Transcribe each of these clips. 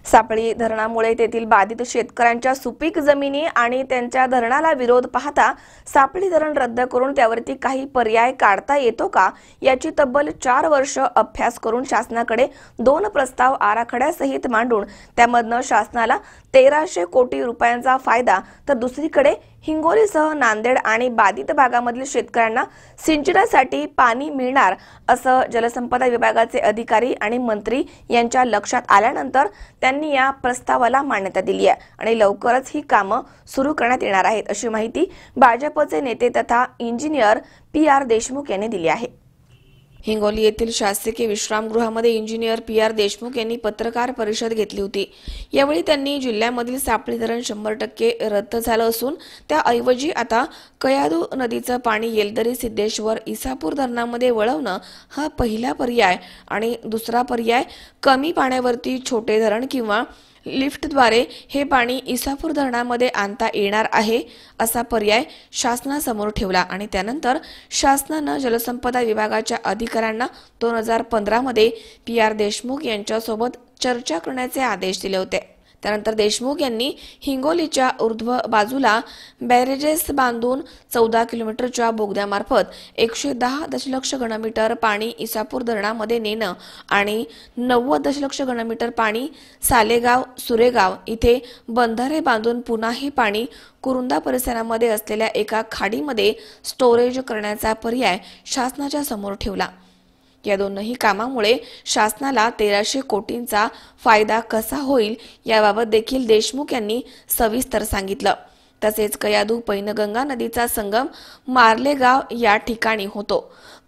सापळी धरणामुळे तेथील बाधित शेतकऱ्यांच्या सुपीक जमिनी आणि त्यांच्या धरणाला विरोध पाहता सापळी धरण रद्द करून त्यावरती काही पर्याय काढता येतो का याची तब्बल 4 वर्ष अभ्यास करून शासनाकडे 2 प्रस्ताव आराखड्यासहित मांडून त्यामधनं शासनाला 1300 कोटी रुपयांचा फायदा तर दुसरीकडे हिंगोलीसह नांदेड आणि बाधित भागामधील शेतकऱ्यांना सिंचनासाठी पाणी मिळणार असं जलसंपदा विभागाचे अधिकारी आणि मंत्री यांच्या लक्षात आल्यानंतर त्यांनी या प्रस्तावाला मान्यता दिली आहे आणि लवकरच ही कामं सुरू करण्यात येणार आहेत अशी माहिती भाजपचे नेते तथा इंजिनियर PR देशमुख यांनी दिली आहे। हिंगोली येथील शासकीय विश्रामगृहामध्ये इंजिनियर PR देशमुख यांनी पत्रकार परिषद घेतली होती। यावेळी त्यांनी जिल्ह्यामधील सापळी धरण 100% रद्द झालं असून त्याऐवजी आता कयाधू नदीचं पाणी येलदरी सिद्धेश्वर इसापूर धरणामध्ये वळवणं हा पहिला पर्याय आणि दुसरा पर्याय कमी पाण्यावरती छोटे धरण किंवा लिफ्टद्वारे हे पाणी इसापूर धरणामध्ये आणता येणार आहे असा पर्याय शासनासमोर ठेवला आणि त्यानंतर शासनानं जलसंपदा विभागाच्या अधिकाऱ्यांना 2015 मध्ये PR देशमुख यांच्यासोबत चर्चा करण्याचे आदेश दिले होते। त्यानंतर देशमुख यांनी हिंगोलीच्या ऊर्ध्व बाजूला बॅरेजेस बांधून 14 किलोमीटरच्या बोगद्यामार्फत 110 दशलक्ष घनमीटर पाणी इसापूर धरणामध्ये नेणं आणि 90 दशलक्ष घनमीटर पाणी सालेगाव सुरेगाव इथे बंधारे बांधून पुन्हा हे पाणी कुरुंदा परिसरामध्ये असलेल्या एका खाडीमध्ये स्टोरेज करण्याचा पर्याय शासनाच्या समोर ठेवला। या दोन्ही कामामुळे शासनाला 1300 कोटींचा फायदा कसा होईल याबाबत देखील देशमुख यांनी सविस्तर सांगितलं। तसेच कयाधू पैनगंगा नदीचा संगम मार्लेगाव या ठिकाणी होतो।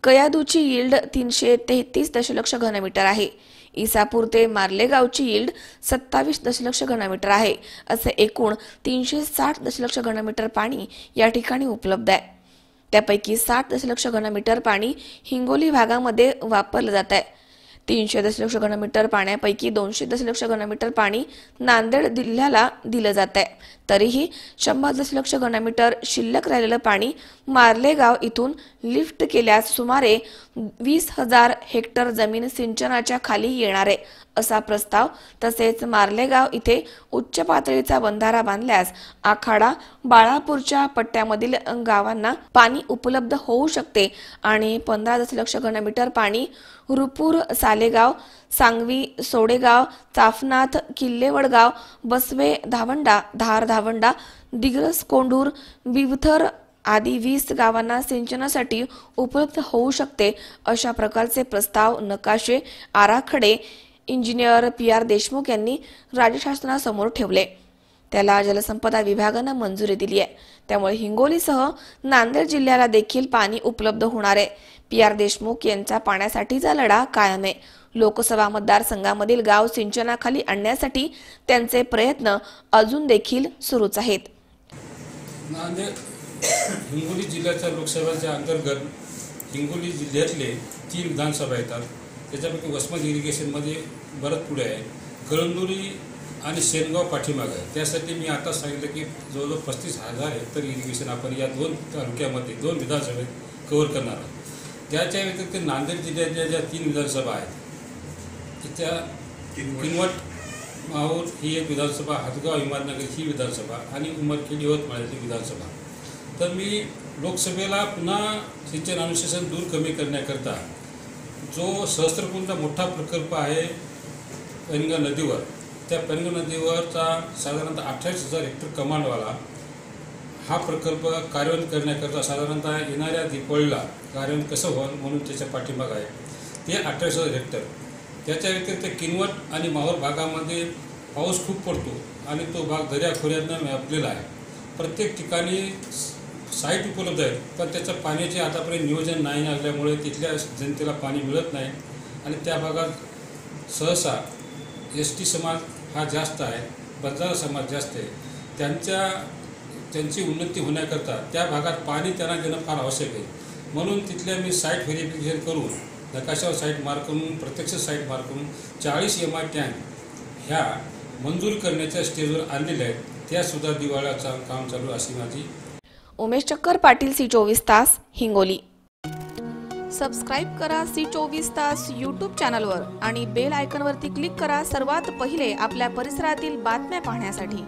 कयाधूची यील्ड 333 दशलक्ष घनमीटर आहे। इसापूर ते मार्लेगावची यील्ड 27 दशलक्ष घनमीटर आहे। असे एकूण 360 दशलक्ष घनमीटर पाणी या ठिकाणी उपलब्ध आहे। त्यापैकी 60 दशलक्ष घनमीटर पाणी हिंगोली भागामध्ये वापरलं जात आहे। 300 दशलक्ष घनमीटर पाण्यापैकी 200 दशलक्ष घनमीटर पाणी नांदेड जिल्ह्याला दिलं जात आहे। तरीही 100 दशलक्ष घनमीटर शिल्लक राहिलेलं पाणी मार्लेगाव इथून लिफ्ट केल्यास सुमारे 20,000 हेक्टर जमीन सिंचनाच्या खाली येणार आहे असा प्रस्ताव। तसेच मार्लेगाव इथे उच्च पातळीचा बंधारा बांधल्यास आखाडा बाळापूरच्या पट्ट्यामधील गावांना पाणी उपलब्ध होऊ शकते आणि 15 दशलक्ष घनमीटर पाणी रुपूर सालेगाव सांगवी सोडेगाव चाफनाथ किल्लेवडगाव बसवे धावंडा धार धावंडा दिग्रस कोंडूर बिवथर आदी 20 गावांना सिंचनासाठी उपलब्ध होऊ शकते अशा प्रकारचे प्रस्ताव नकाशे आराखडे इंजिनियर PR देशमुख यांनी राज्य शासनासमोर ठेवले। त्याला जलसंपदा विभागाने मंजुरी दिली आहे। त्यामुळे हिंगोलीसह नांदेड जिल्ह्याला देखील पाणी उपलब्ध होणार आहे। PR देशमुख यांचा पाण्यासाठीचा लढा कायम आहे। लोकसभा मतदारसंघामधील गाव सिंचनाखाली आणण्यासाठी त्यांचे प्रयत्न अजून देखील सुरूच आहेत। नांदेड हिंगोली जिल्ह्याच्या लोकसभेच्या अंतर्गत हिंगोली जिल्ह्यातले 3 विधानसभा येतात। त्याच्यापैकी वसमत इरिगेशनमध्ये बरंच पुढे आहे। कळंदुरी आणि शेनगाव पाठीमागे आहे। त्यासाठी मी आता सांगितलं की जवळजवळ 35,000 हेक्टर इरिगेशन आपण या 2 तालुक्यामध्ये 2 विधानसभेत कव्हर करणार आहोत। त्याच्या व्यतिरिक्त नांदेड जिल्ह्याच्या ज्या 3 विधानसभा आहेत त्या किनवट माहूर ही एक विधानसभा, हदगाव हिमायतनगर ही विधानसभा आणि उमरखेड यवतमाळची विधानसभा। तर मी लोकसभेला पुन्हा सिंचन अनुशासन दूर कमी करण्याकरता जो सहस्त्रकुंडचा मोठा प्रकल्प आहे पैनगंगा नदीवर, त्या पैनगंगा नदीवरचा साधारणतः 28,000 हेक्टर कमांडवाला हा प्रकल्प कार्यान्वित करण्याकरता साधारणतः येणाऱ्या दीपावलीला कार्यान्वित कसं व्हावं म्हणून त्याच्या पाठीमाग आहे ते 28,000 हेक्टर। त्याच्या व्यतिरिक्त किनवट आणि माहूर भागामध्ये पाऊस खूप पडतो आणि तो भाग दर्याखोऱ्यातून व्यापलेला आहे। प्रत्येक ठिकाणी साईट उपलब्ध आहेत पण त्याचं पाण्याचे आतापर्यंत नियोजन नाही असल्यामुळे तिथल्या जनतेला पाणी मिळत नाही आणि त्या भागात सहसा ST समाज हा जास्त आहे, बंजारा समाज जास्त आहे। त्यांची उन्नती होण्याकरता त्या भागात पाणी त्यांना देणं फार आवश्यक आहे। म्हणून तिथल्या मी साईट व्हेरिफिकेशन करून नकाशावर साईट मार्क करून प्रत्यक्ष साईट मार्क करून 40 MI टँक ह्या मंजूर करण्याच्या स्टेजवर आणलेल्या आहेत। त्यासुद्धा दिवाळाचं काम चालू अशी माझी। उमेश चक्कर पाटील, C24 तास, हिंगोली। सबस्क्राईब करा C24 तास यूट्यूब चॅनलवर आणि बेल आयकॉनवरती क्लिक करा सर्वात पहिले आपल्या परिसरातील बातम्या पाहण्यासाठी।